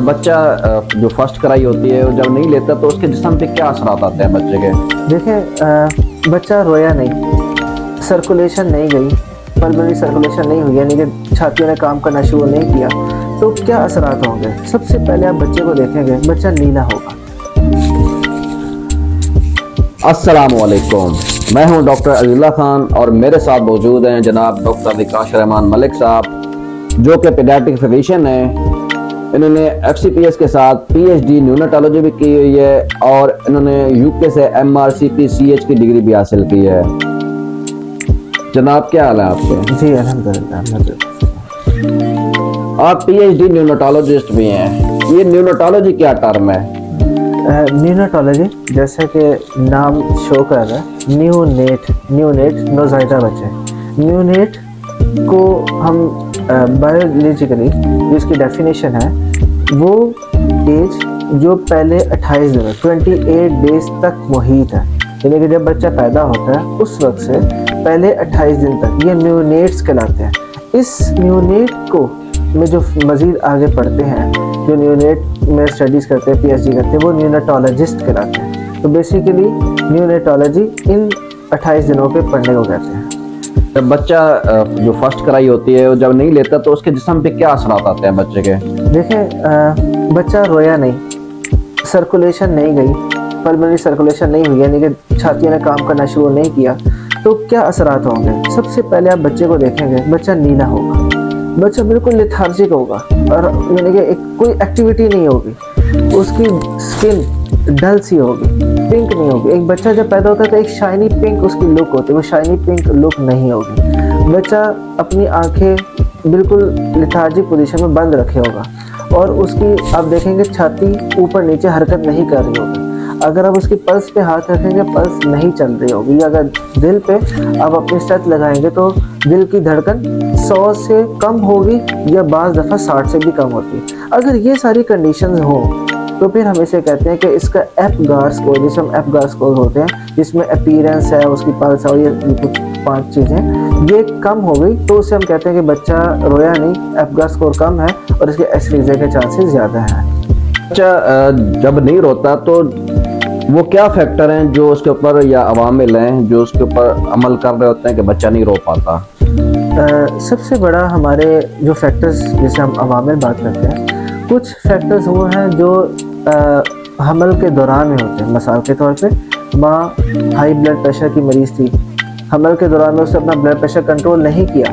जब बच्चा जो फर्स्ट कराई होती है वो जब नहीं लेता तो उसके जिस्म पे क्या असरात आते हैं बच्चे के? देखें, बच्चा रोया नहीं, सर्कुलेशन नहीं गई, पल्मोनरी सर्कुलेशन नहीं हुई, यानी कि छातियों ने काम करना शुरू नहीं किया, तो क्या असरात होंगे? सबसे पहले आप बच्चे को देखेंगे, बच्चा नीला होगा। अस्सलामुअलैकुम, मैं हूं डॉक्टर अज़ीज़ुल्लाह खान और मेरे साथ मौजूद हैं जनाब डॉक्टर विकास रहमान मलिक साहब, जो कि पीडियाट्रिक फिजिशियन हैं। इन्होंने FCPS के साथ PhD न्यूनेटोलॉजी भी की हुई है और इन्होंने UK से MRCP-CH की डिग्री भी हासिल की है। जनाब, क्या हाल है आपके? जी अल्हम्दुलिल्लाह। आप PhD न्यूनेटोलॉजिस्ट भी हैं। ये न्यूनेटोलॉजी क्या टर्म है? न्यूनेटोलॉजी जैसे कि नाम शो कर रहा है, न्यूनेट नौज़ायदा बच्चे। न्यूनेट को हम बायोलॉजिकली जिसकी डेफिनेशन है वो एज जो पहले 28 दिन 28 डेज तक मुहीत है, यानी कि जब बच्चा पैदा होता है उस वक्त से पहले 28 दिन तक ये न्यूनेट्स कहलाते हैं। इस न्यूनेट को में जो मज़ीद आगे पढ़ते हैं, जो न्यूनेट में स्टडीज़ करते हैं, PhD करते हैं, वो न्यूनेटोलॉजिस्ट कहलाते हैं। तो बेसिकली न्यूनेटोलॉजी इन 28 दिनों पे पढ़ने को कहते हैं। जब बच्चा जो फर्स्ट कराई होती है वो जब नहीं लेता तो उसके जिस्म पे क्या असरात आते हैं बच्चे के? देखें, बच्चा रोया नहीं, सर्कुलेशन नहीं गई, पल्मोनरी सर्कुलेशन नहीं हुई, यानी कि छातियों ने काम करना शुरू नहीं किया, तो क्या असरात होंगे? सबसे पहले आप बच्चे को देखेंगे, बच्चा नीला होगा, बच्चा बिल्कुल लेथार्जिक होगा और यानी कि कोई एक्टिविटी नहीं होगी, उसकी स्किन डल सी होगी, पिंक नहीं होगी। एक बच्चा जब पैदा होता है तो एक शाइनी पिंक उसकी लुक होती है, वो शाइनी पिंक लुक नहीं होगी। बच्चा अपनी आंखें बिल्कुल लेथार्जिक पोजीशन में बंद रखे होगा और उसकी आप देखेंगे छाती ऊपर नीचे हरकत नहीं कर रही होगी। अगर आप उसकी पल्स पे हाथ रखेंगे, पल्स नहीं चल रही होगी। या अगर दिल पे आप अपनी स्टेथ लगाएंगे तो दिल की धड़कन 100 से कम होगी या बाज़ दफ़ा 60 से भी कम होती है। अगर ये सारी कंडीशंस हो तो फिर हम इसे कहते हैं कि इसका एपगार स्कोर, जिसे हम एपगार स्कोर होते हैं, जिसमें अपीयरेंस है, उसकी पल्स है और ये कुछ 5 चीज़ें, ये कम हो गई तो उसे हम कहते हैं कि बच्चा रोया नहीं, एपगार स्कोर कम है और इसके एस्फीज़िया के चांसेस ज़्यादा हैं। बच्चा जब नहीं रोता तो वो क्या फैक्टर हैं जो उसके ऊपर या अवामिल हैं जो उसके ऊपर अमल कर रहे होते हैं कि बच्चा नहीं रो पाता? सबसे बड़ा हमारे जो फैक्टर्स जिसे हम अवामिल बात करते हैं, कुछ फैक्टर्स वो हैं जो हमल के दौरान में होते हैं। मिसाल के तौर पे माँ हाई ब्लड प्रेशर की मरीज़ थी, हमल के दौरान में उसने अपना ब्लड प्रेशर कंट्रोल नहीं किया,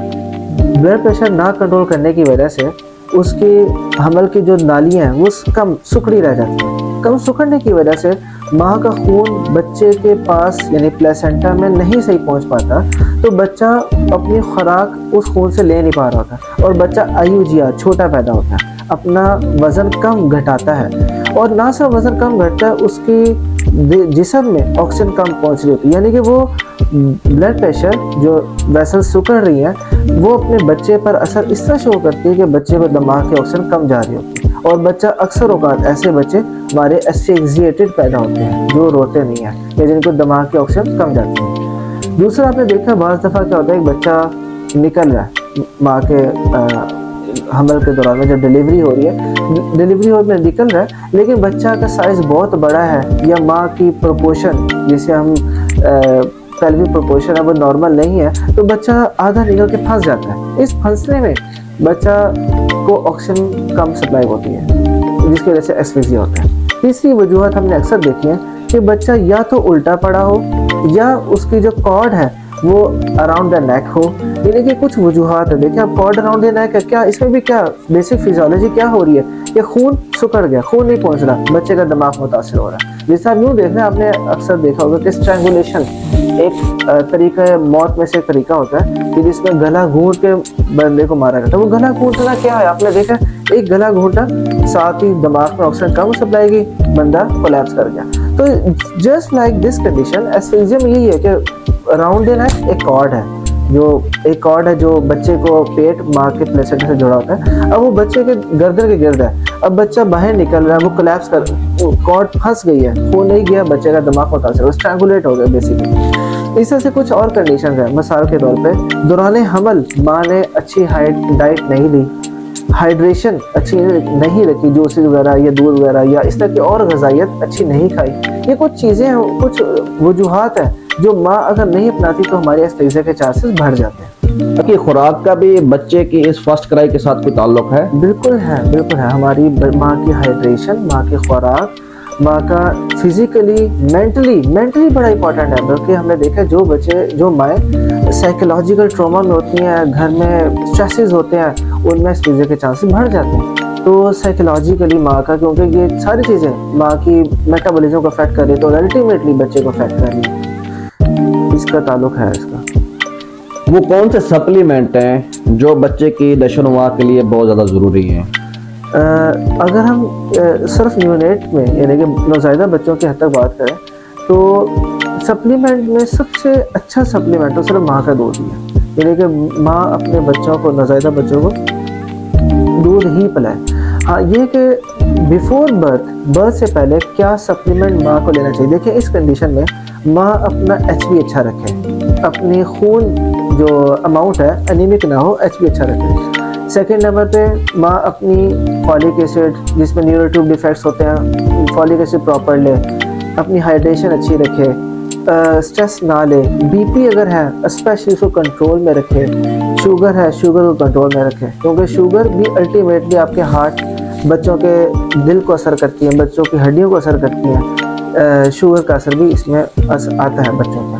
ब्लड प्रेशर ना कंट्रोल करने की वजह से उसकी हमल की जो नालियाँ हैं वो कम सुखड़ी रह जाती हैं। कम सुखड़ने की वजह से माँ का खून बच्चे के पास यानी प्लेसेंटा में नहीं सही पहुँच पाता, तो बच्चा अपनी खुराक उस खून से ले नहीं पा रहा होता और बच्चा IUGR छोटा पैदा होता है, अपना वज़न कम घटाता है और ना सिर्फ वज़न कम घटता है, उसकी जिस्म में ऑक्सीजन कम पहुँच रही होती है, यानी कि वो ब्लड प्रेशर जो वेसल सुकड़ रही है वो अपने बच्चे पर असर इस तरह शो करती है कि बच्चे को दिमाग की ऑक्सीजन कम जा रही होती है और बच्चा अक्सर औकात ऐसे बच्चे हमारे एस्फिक्सिएटेड पैदा होते हैं जो रोते नहीं हैं या जिनको दिमाग की ऑक्सीजन कम जाती है। दूसरा आपने देखा बाज़ दफ़ा क्या होता है, एक बच्चा निकल रहा है माँ के हमल के दौरान में, जब डिलीवरी हो रही है, डिलीवरी हो में निकल रहा है, लेकिन बच्चा का साइज़ बहुत बड़ा है या माँ की प्रोपोर्शन जिसे हम पेल्विक प्रोपोर्शन है वो नॉर्मल नहीं है, तो बच्चा आधा निकल के फंस जाता है। इस फंसने में बच्चा को ऑक्सीजन कम सप्लाई होती है जिसकी वजह से एस्फिक्सिया होता है। तीसरी वजूहत हमने अक्सर देखी है कि बच्चा या तो उल्टा पड़ा हो या उसकी जो कॉर्ड है वो अराउंड द नेक हो, यानी कि कुछ वजूहात है। देखिए, अब कॉर्ड अराउंड द नेक है, क्या इसमें भी क्या बेसिक फिजियोलॉजी क्या हो रही है कि खून सुकड़ गया, खून नहीं पहुंच रहा, बच्चे का दिमाग मुतासर हो रहा है। जैसे आप यूँ देख रहे हैं, आपने अक्सर देखा होगा कि स्ट्रैंगुलेशन एक तरीका मौत में से एक तरीका होता है कि जिसमें गला घूंट के बंदे को मारा जाता है। वो गला घूंटना क्या है, आपने देखा, एक गला घूंटा साथ ही दिमाग में ऑक्सीजन कम सप्लाई की, बंदा कोलैप्स कर गया। तो just like this condition asphyxia में यही है कि अराउंड द नेक एक कॉर्ड है जो बच्चे को पेट माँ के प्लेसेंटा से जुड़ा होता है। अब वो बच्चे के गर्दन के गिर्द है, अब बच्चा बाहर निकल रहा है, वो कोलैप्स कर, कॉर्ड फंस गई है, खून नहीं गया, बच्चे का दिमाग मुतासर, वो स्ट्रैंगुलेट हो गया बेसिकली। इस तरह से कुछ और कंडीशन है। मिसाल के तौर पे दौरान हमल माँ ने अच्छी डाइट नहीं ली, हाइड्रेशन अच्छी नहीं रखी, जूसेस वगैरह या दूध वगैरह या इस तरह की और ग़िज़ाइयत अच्छी नहीं खाई, ये कुछ चीज़ें हैं, कुछ वजूहात हैं जो माँ अगर नहीं अपनाती तो हमारे एस्थीज़िया के चांसेस बढ़ जाते हैं। कि खुराक का भी बच्चे की इस फर्स्ट क्राई के साथ कोई ताल्लुक है? बिल्कुल है, बिल्कुल है। हमारी माँ की हाइड्रेशन, माँ की खुराक, माँ का फिजिकली मेंटली बड़ा इंपॉर्टेंट है। बल्कि हमने देखा जो बच्चे, जो माएँ साइकोलॉजिकल ट्रॉमा में होती हैं, घर में स्ट्रेसेस होते हैं, उनमें एस्थीज़िया के चांसेस बढ़ जाते हैं। तो साइकोलॉजिकली माँ का, क्योंकि ये सारी चीज़ें माँ की मेटाबॉलिज्म को अफेक्ट कर रही है तो अल्टीमेटली बच्चे को अफेक्ट कर रही है, इसका ताल्लुक है इसका। वो कौन से सप्लीमेंट हैं जो बच्चे की नशोनुमा के लिए बहुत ज़्यादा ज़रूरी हैं? अगर हम सिर्फ न्यूनेट में यानी कि नौज़ायदा बच्चों की हद तक बात करें तो सप्लीमेंट में सबसे अच्छा सप्लीमेंट तो सिर्फ माँ का दूध ही है। यानी कि माँ अपने बच्चों को, नौज़ायदा बच्चों को दूध ही पिलाए। हाँ, ये कि बिफोर बर्थ से पहले क्या सप्लीमेंट माँ को लेना चाहिए। देखिए, इस कंडीशन में माँ अपना HB अच्छा रखे, अपनी खून जो अमाउंट है एनीमिक ना हो, HB अच्छा रखे। सेकेंड नंबर पे माँ अपनी फॉलिक एसिड, जिसमें न्यूरोट्यूब डिफेक्ट्स होते हैं, फॉलिक एसिड प्रॉपर ले, अपनी हाइड्रेशन अच्छी रखे, स्ट्रेस ना ले, BP अगर है स्पेशली उसको कंट्रोल में रखे, शुगर है शुगर को कंट्रोल में रखे, क्योंकि शुगर भी अल्टीमेटली आपके हार्ट, बच्चों के दिल को असर करती है, बच्चों की हड्डियों को असर करती है। शुगर का असर भी इसमें आता है बच्चों पर।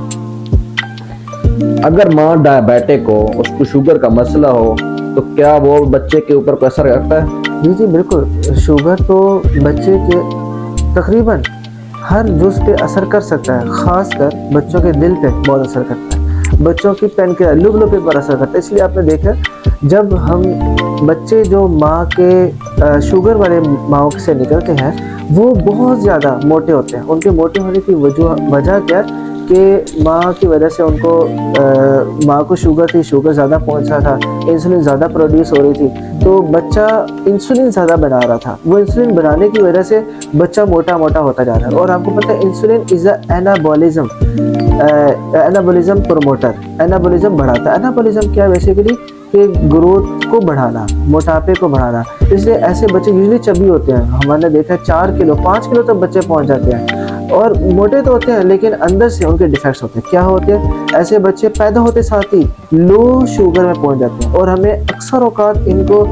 अगर माँ डायबिटिक हो, उसको शुगर का मसला हो, तो क्या वो बच्चे के ऊपर कोई असर करता है? जी बिल्कुल। शुगर तो बच्चे के तकरीबन हर जुज़ पे असर कर सकता है, ख़ासकर बच्चों के दिल पे बहुत असर करता है, बच्चों की पेनक्रियास, लिवर पर असर करता है। इसलिए आपने देखा जब हम बच्चे जो माँ के शुगर वाले माँ से निकलते हैं वो बहुत ज़्यादा मोटे होते हैं। उनके मोटे होने की वजह क्या है कि माँ की वजह से उनको माँ को शुगर थी, शुगर ज़्यादा पहुँच रहा था, इंसुलिन ज़्यादा प्रोड्यूस हो रही थी, तो बच्चा इंसुलिन ज़्यादा बना रहा था। वो इंसुलिन बनाने की वजह से बच्चा मोटा होता जा रहा है। और आपको पता है insulin is anabolism promoter, anabolism बढ़ाता है। एनाबॉलिज्म क्या है बेसिकली कि ग्रोथ को बढ़ाना, मोटापे को बढ़ाना। इसलिए ऐसे बच्चे यूजुअली चबी होते हैं। हमने देखा है 4 किलो 5 किलो तक बच्चे पहुंच जाते हैं और मोटे तो होते हैं लेकिन अंदर से उनके डिफेक्ट्स होते हैं। क्या होते हैं? ऐसे बच्चे पैदा होते साथ ही लो शुगर में पहुंच जाते हैं और हमें अक्सर औकात इनको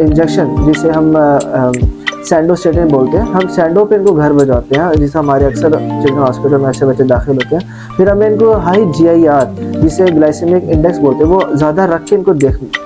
इंजेक्शन, जिसे हम सैंडोस्टेटिन बोलते हैं, हम सैंडो पे इनको घर बजाते हैं, जिसे हमारे अक्सर चिल्ड्रन हॉस्पिटल में ऐसे बच्चे दाखिल होते हैं। फिर हमें इनको हाई GIR, जिसे ग्लाइसेमिक इंडेक्स बोलते हैं, वो ज़्यादा रख के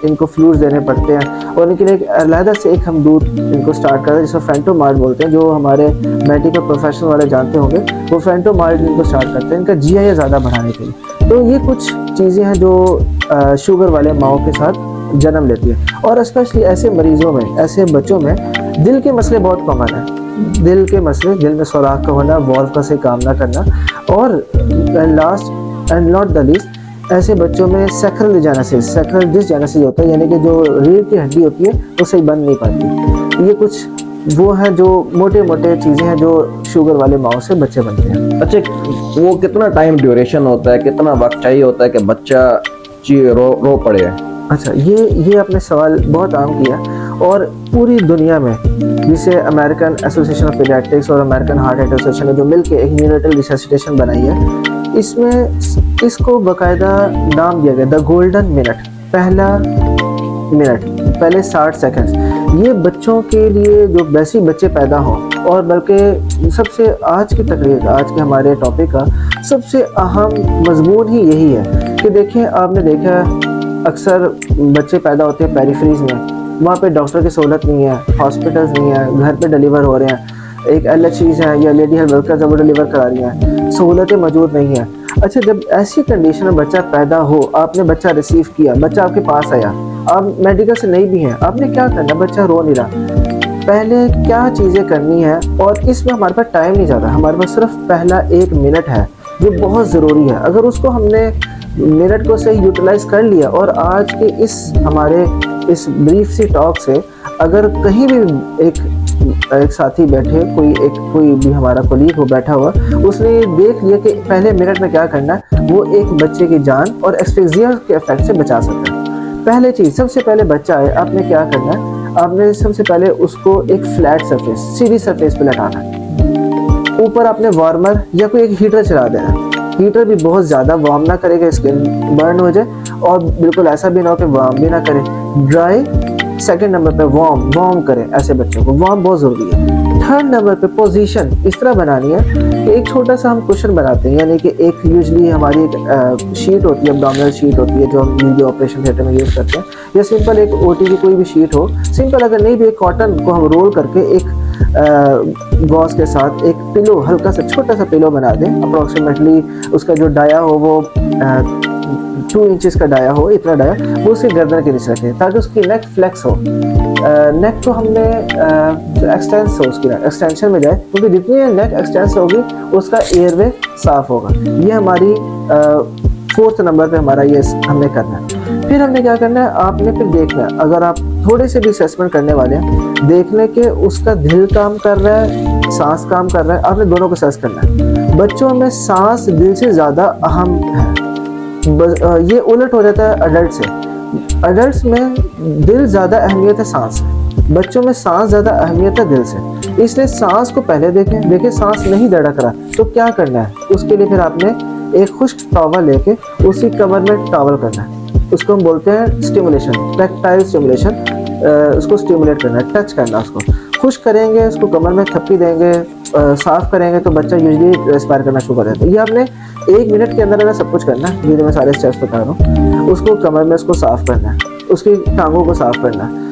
इनको फ्लूइड्स देने पड़ते हैं। और इनके लिए एक अलहदा से एक हम दूध इनको स्टार्ट करते हैं जिसे फेंटोमार्ड बोलते हैं, जो हमारे मेडिकल प्रोफेशनल वाले जानते होंगे। वो फेंटोमार्ड इनको स्टार्ट करते हैं इनका GIR ज़्यादा बढ़ाने के लिए। तो ये कुछ चीज़ें हैं जो शुगर वाले माओं के साथ जन्म लेती है। और स्पेशली ऐसे मरीजों में, ऐसे बच्चों में दिल के मसले बहुत कॉमन है। दिल के मसले, दिल में सुराख का होना, वॉल्व का सही काम ना करना, और last and not the least ऐसे बच्चों में सैक्रल डिसजेनेसिस होता है, यानी कि जो रीढ़ की हड्डी होती है वो सही बन नहीं पाती। ये कुछ वो है जो मोटे चीज़ें हैं जो शुगर वाले माओं से बच्चे बनते हैं। अच्छा, वो कितना टाइम ड्यूरेशन होता है, कितना वक्त चाहिए होता है कि बच्चा रो पड़े? अच्छा, ये आपने सवाल बहुत आम किया और पूरी दुनिया में, जिसे अमेरिकन एसोसिएशन ऑफ पीडियाट्रिक्स और अमेरिकन हार्ट एसोसिएशन ने जो मिलकर एक न्यूनेटल रिससिटेशन बनाई है, इसमें इसको बाकायदा नाम दिया गया द गोल्डन मिनट, पहले 60 सेकंड्स। ये बच्चों के लिए जो वैसे बच्चे पैदा हों, और बल्कि सबसे आज की तकरीर, आज के हमारे टॉपिक का सबसे अहम मजमून ही यही है कि देखें, आपने देखा अक्सर बच्चे पैदा होते हैं पेरिफेरीज में, वहाँ पे डॉक्टर की सहूलत नहीं है, हॉस्पिटल्स नहीं है, घर पे डिलीवर हो रहे हैं, एक अलग चीज़ है या लेडी हेल्थ वर्कर जब वो डिलीवर करा रही हैं, सहूलतें मौजूद नहीं है। अच्छा, जब ऐसी कंडीशन में बच्चा पैदा हो, आपने बच्चा रिसीव किया, बच्चा आपके पास आया, आप मेडिकल से नहीं भी हैं, आपने क्या करना? बच्चा रो नहीं रहा, पहले क्या चीज़ें करनी है? और इसमें हमारे पास टाइम नहीं ज़्यादा, हमारे पास सिर्फ पहला 1 मिनट है जो बहुत ज़रूरी है। अगर उसको हमने मिनट को सही यूटिलाइज कर लिया, और आज के इस हमारे इस ब्रीफ सी टॉक से अगर कहीं भी एक साथी बैठे, कोई भी हमारा कोलीग हो बैठा हुआ, उसने देख लिया कि पहले मिनट में क्या करना है, वो एक बच्चे की जान और एस्फिक्सिया के इफेक्ट से बचा सकता है। पहले चीज़, सबसे पहले बच्चा आए, आपने क्या करना है, आपने सबसे पहले उसको एक फ्लैट सरफेस, सीधी सरफेस पे लटाना है। ऊपर आपने वार्मर या कोई एक हीटर चला देना। हीटर भी बहुत ज़्यादा वार्म ना करेगा, स्किन बर्न हो जाए, और बिल्कुल ऐसा भी ना हो कि वार्म भी ना करे, ड्राई। सेकंड नंबर पे वार्म करें ऐसे बच्चों को, वार्म बहुत ज़रूरी है। थर्ड नंबर पे पोजीशन इस तरह बनानी है कि एक छोटा सा हम कुशन बनाते हैं, यानी कि एक यूजली हमारी एक शीट होती है, अब्डोमिनल शीट होती है जो हम वीडियो ऑपरेशन थिएटर में यूज़ करते हैं, या सिंपल एक ओटी की कोई भी शीट हो, सिंपल अगर नहीं भी एक कॉटन को हम रोल करके एक गॉस के साथ एक पिलो, हल्का सा छोटा सा पिलो बना दें, अप्रोक्सीमेटली उसका जो डाया हो वो 2 इंचेस का डाया हो, इतना डाया वो उसकी गर्दन के नीचे रखें ताकि उसकी नेक फ्लेक्स हो, नेक को हमने एक्सटेंस हो, उसकी एक्सटेंशन में जाए, क्योंकि जितनी नेक एक्सटेंस होगी उसका एयरवे साफ होगा। ये हमारी 4th नंबर पे हमारा ये हमने करना है। फिर हमने क्या करना है, आपने फिर देखना है, अगर आप थोड़े से भी असेसमेंट करने वाले हैं, देखने के उसका दिल काम कर रहा है, सांस काम कर रहा है, आपने दोनों को असेस करना है। बच्चों में सांस दिल से ज़्यादा अहम है, ये उलट हो जाता है अडल्ट से। अडल्ट्स में दिल ज़्यादा अहमियत है सांस से, बच्चों में सांस ज़्यादा अहमियत है दिल से। इसलिए सांस को पहले देखें सांस नहीं धड़क रहा तो क्या करना है, उसके लिए फिर आपने एक खुश्क टॉवल लेके उसी कमर में टॉवल करना है, उसको हम बोलते हैं स्टिमुलेशन, टैक्टाइल स्टिमुलेशन, उसको स्टिमुलेट करना है, टच करना, उसको खुश करेंगे, उसको कमर में थप्पी देंगे, साफ करेंगे तो बच्चा यूजली रेस्पायर करना शुरू कर देता है। ये आपने 1 मिनट के अंदर सब कुछ करना है, ये मैं सारे स्टेप्स बता रहा हूँ। उसको कमर में उसको साफ करना है, उसकी टांगों को साफ करना है,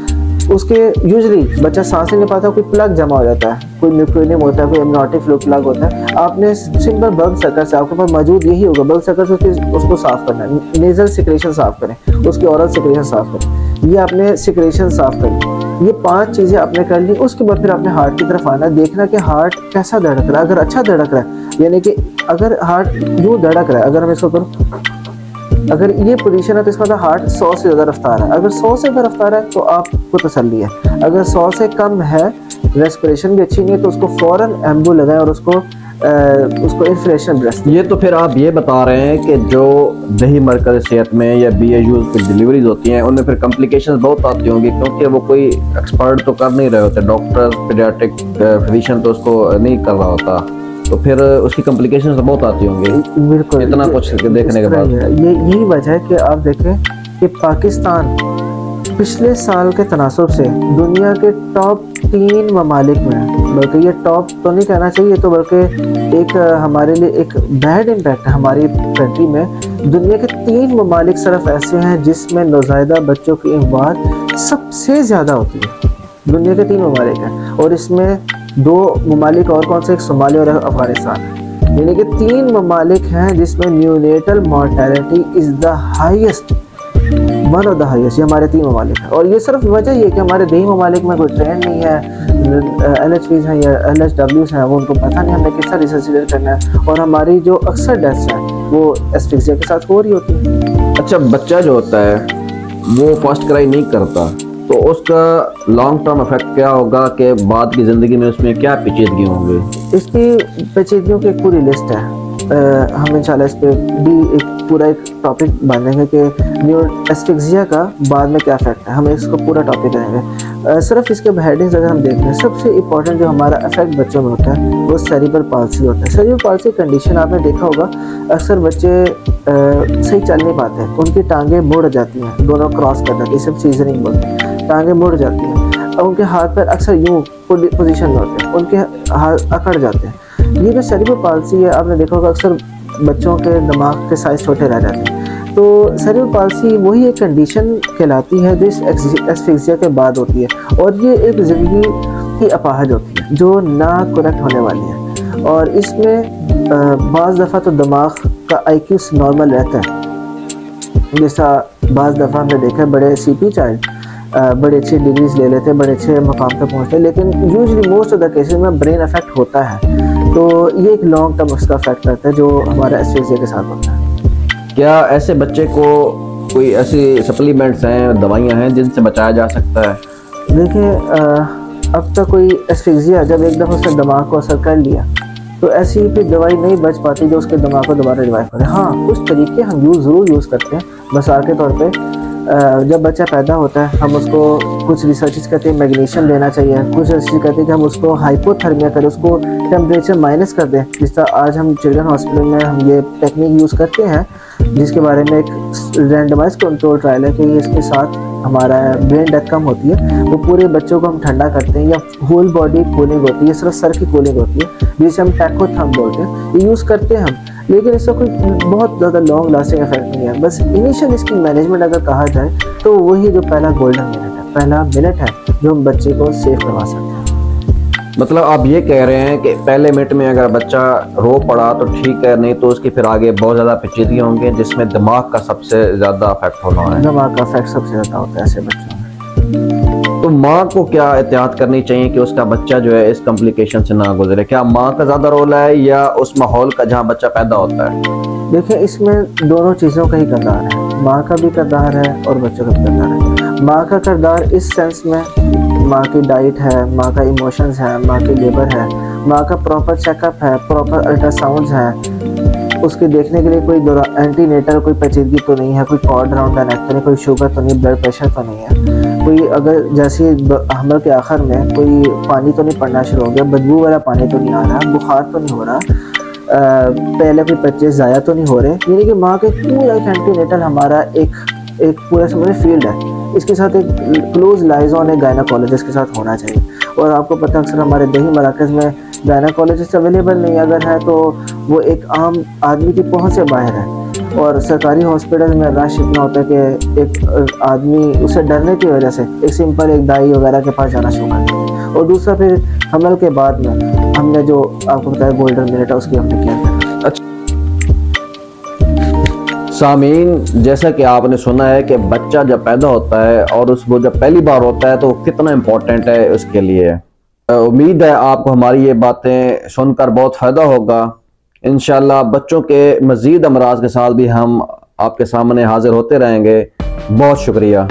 उसके यूजली बच्चा सांस नहीं ले पाता, कोई प्लग जमा हो जाता है, कोई म्यूकोनियम होता है, कोई एमनोटिक फ्लू प्लग होता है, आपने सिंपल बल्ब सकर से, आपके पास मौजूद यही होगा, बल्ब सकर से उसको साफ करना है। नेजल सिक्रेशन साफ करें, उसकी ओरल सिक्रेशन साफ करें, ये आपने सिक्रेशन साफ करनी। ये 5 चीज़ें आपने कर ली। उसके बाद फिर आपने हार्ट की तरफ आना, देखना कि हार्ट कैसा धड़क रहा है। अगर अच्छा धड़क रहा है, यानी कि अगर हार्ट यूँ धड़क रहा है, अगर हम इसको करूँ, अगर ये पोजीशन है तो इसका मतलब हार्ट 100 से ज़्यादा रफ्तार है। अगर 100 से ज़्यादा रफ्तार है तो आपको तसल्ली है। अगर 100 से कम है, रेस्पिरेशन भी अच्छी नहीं है, तो उसको फ़ौरन एम्बू लगाएं और उसको इंफ्लेशन ब्रेस्ट। ये तो फिर आप ये बता रहे हैं कि जो दही मरकज़ सेहत में या BAUs की डिलीवरीज होती हैं उनमें फिर कॉम्प्लिकेशंस बहुत आती होंगी, क्योंकि वो कोई एक्सपर्ट तो कर नहीं रहे होते, डॉक्टर पीडियाट्रिक फिजिशियन तो उसको नहीं कर रहा होता, तो फिर उसकी कॉम्प्लिकेशंस बहुत आती होंगी। बिल्कुल, इतना कुछ देखने के बाद यही वजह है कि आप देखें कि पाकिस्तान पिछले साल के तनासुब से दुनिया के टॉप 3 ममालिक में है। बल्कि ये टॉप तो नहीं कहना चाहिए, तो बल्कि एक हमारे लिए एक बैड इम्पैक्ट है हमारी कंट्री में। दुनिया के 3 ममालिक सिर्फ ऐसे हैं जिसमें नौज़ायदा बच्चों की इमवात सबसे ज़्यादा होती है। दुनिया के 3 ममालिक हैं, और इसमें 2 ममालिक और कौन से, एक सोमालिया और अफगानिस्तान है। यानी कि 3 ममालिक हैं जिसमें neonatal mortality is the highest, one of the highest. ये हमारे 3 ममालिक है, और ये सिर्फ वजह ये कि हमारे देही ममालिक में कोई ट्रेंड नहीं है, LHVs हैं या LHWs हैं, वो उनको पता नहीं हमने किस तरह रिसर्च करना है, और हमारी जो अक्सर डेथ्स हैं वो एस्फिक्सिया के साथ हो रही होती है। अच्छा, बच्चा जो होता है वो फर्स्ट क्राई नहीं करता, तो उसका लॉन्ग टर्म इफेक्ट क्या होगा कि बाद की ज़िंदगी में उसमें क्या पेचीदगी होंगे? इसकी पेचीदगियों की एक पूरी लिस्ट है। हम इंशाल्लाह इस पे भी एक पूरा एक टॉपिक बांधेंगे कि न्यू एस्फिक्सिया का बाद में क्या इफेक्ट है, हम इसको पूरा टॉपिक करेंगे। सिर्फ इसके हेडिंग्स अगर हम देख लें, सबसे इंपॉर्टेंट जो हमारा इफेक्ट बच्चों में होता है वो सेरिब्रल पाल्सी होता है। सेरिब्रल पाल्सी कंडीशन आपने देखा होगा, अक्सर बच्चे सही चल नहीं पाते, उनकी टांगें मुड़ जाती हैं, दोनों क्रॉस कर जाती है, सब सीजनिंग बोलते हैं, टांगें मुड़ जाती हैं, और उनके हाथ पैर अक्सर यूँ पोजीशन में होते हैं, उनके हाथ अकड़ जाते हैं। ये जो सेरिब्रल पाल्सी है, आपने देखा होगा अक्सर बच्चों के दिमाग के साइज छोटे रह जाते हैं। तो सेरिब्रल पाल्सी वही एक कंडीशन कहलाती है जो इस एस्फिक्सिया के बाद होती है, और ये एक ज़िंदगी की अपाहज होती है जो ना करेक्ट होने वाली है। और इसमें बाज़ दफ़ा तो दिमाग का IQ नॉर्मल रहता है, जैसा बाज़ दफ़ा हमने देखा है बड़े CP चाइल्ड बड़े अच्छे डिग्रीज ले लेते हैं, बड़े अच्छे मकाम तक पहुँचते हैं, लेकिन usually most of the cases में ब्रेन अफेक्ट होता है। तो ये एक लॉन्ग टर्म उसका इफेक्ट रहता है जो हमारा एस्फिक्सिया के साथ होता है। क्या ऐसे बच्चे को कोई ऐसी सप्लीमेंट्स हैं, दवाइयाँ हैं जिनसे बचाया जा सकता है? देखिए, अब तक कोई एस्फिक्सिया जब एक दफ़ा उसने दिमाग को असर कर लिया तो ऐसी कोई दवाई नहीं बच पाती जो उसके दिमाग को दोबारा रिवाइव करे। हाँ, कुछ तरीके हम ज़रूर यूज़ करते हैं, मिसाल के तौर पे जब बच्चा पैदा होता है हम उसको, कुछ रिसर्चेस कहते हैं मैग्नीशियम देना चाहिए, कुछ रिसर्च कहते हैं कि हम उसको हाइपोथर्मिया करें, उसको टेम्परेचर माइनस कर दें। जिस तरह आज हम चिल्ड्रन हॉस्पिटल में हम ये टेक्निक यूज़ करते हैं, जिसके बारे में एक रैंडमाइज कंट्रोल ट्रायल है कि इसके साथ हमारा ब्रेन डेथ कम होती है। वो पूरे बच्चों को हम ठंडा करते हैं, या होल बॉडी कूलिंग होती है, सिर्फ सर की कूलिंग होती है, जिसे हम टैकोथर्म बोलते हैं। ये यूज़ करते हैं हम, लेकिन इसका कोई बहुत ज़्यादा लॉन्ग लास्टिंग इफेक्ट नहीं है। बस इनिशियल इसकी मैनेजमेंट अगर कहा जाए तो वही जो पहला गोल्डन मिनट है, पहला मिनट है जो हम बच्चे को सेफ करवा सकते हैं। मतलब आप ये कह रहे हैं कि पहले मिनट में अगर बच्चा रो पड़ा तो ठीक है, नहीं तो उसकी फिर आगे बहुत ज़्यादा पेचीदगियाँ होंगी, जिसमें दिमाग का सबसे ज़्यादा इफेक्ट होना है। दिमाग का इफेक्ट सबसे ज़्यादा होता है ऐसे बच्चों में। तो माँ को क्या एहतियात करनी चाहिए कि उसका बच्चा जो है इस कॉम्प्लिकेशन से ना गुजरे? क्या माँ का ज़्यादा रोल है या उस माहौल का जहाँ बच्चा पैदा होता है? देखिए, इसमें दोनों चीज़ों का ही किरदार है, माँ का भी किरदार है और बच्चों का भी किरदार है। माँ का किरदार इस सेंस में, माँ की डाइट है, माँ का इमोशंस है, माँ की लेबर है, माँ का प्रॉपर चेकअप है, प्रॉपर अल्ट्रासाउंड्स है, उसके देखने के लिए कोई एंटीनेटल कोई पेचीदगी तो नहीं है, कोई कॉर्ड अराउंड द नेक तो नहीं, कोई शुगर तो नहीं, ब्लड प्रेशर तो नहीं है, कोई अगर जैसे हमल के आखिर में कोई पानी तो नहीं पड़ना शुरू हो गया, बदबू वाला पानी तो नहीं आ रहा, बुखार तो नहीं हो रहा, पहले कोई परचेज ज़ाया तो नहीं हो रहे। यानी कि माँ के पूरा एक एंटीनेटल हमारा एक पूरा समझ फील्ड है। इसके साथ एक क्लोज लाइजॉन एक गायनाकोलॉजिस्ट के साथ होना चाहिए। और आपको पता है अक्सर हमारे दही मराकज़ में गायनाकोलॉजिस्ट अवेलेबल नहीं, अगर है तो वो एक आम आदमी की पहुंच से बाहर है। और सरकारी हॉस्पिटल में रश इतना होता है कि एक आदमी उसे डरने की वजह से एक सिंपल एक दाई वगैरह के पास जाना शुरू कर देते हैं। और दूसरा फिर हमल के बाद में हमने जो आपको बताया गोल्डन मिनट है उसकी हमने केयर करना। सामीन, जैसा कि आपने सुना है कि बच्चा जब पैदा होता है और वो जब पहली बार होता है तो कितना इम्पोर्टेंट है उसके लिए। उम्मीद है आपको हमारी ये बातें सुनकर बहुत फ़ायदा होगा। इंशाल्लाह बच्चों के मज़ीद अमराज के साथ भी हम आपके सामने हाजिर होते रहेंगे। बहुत शुक्रिया।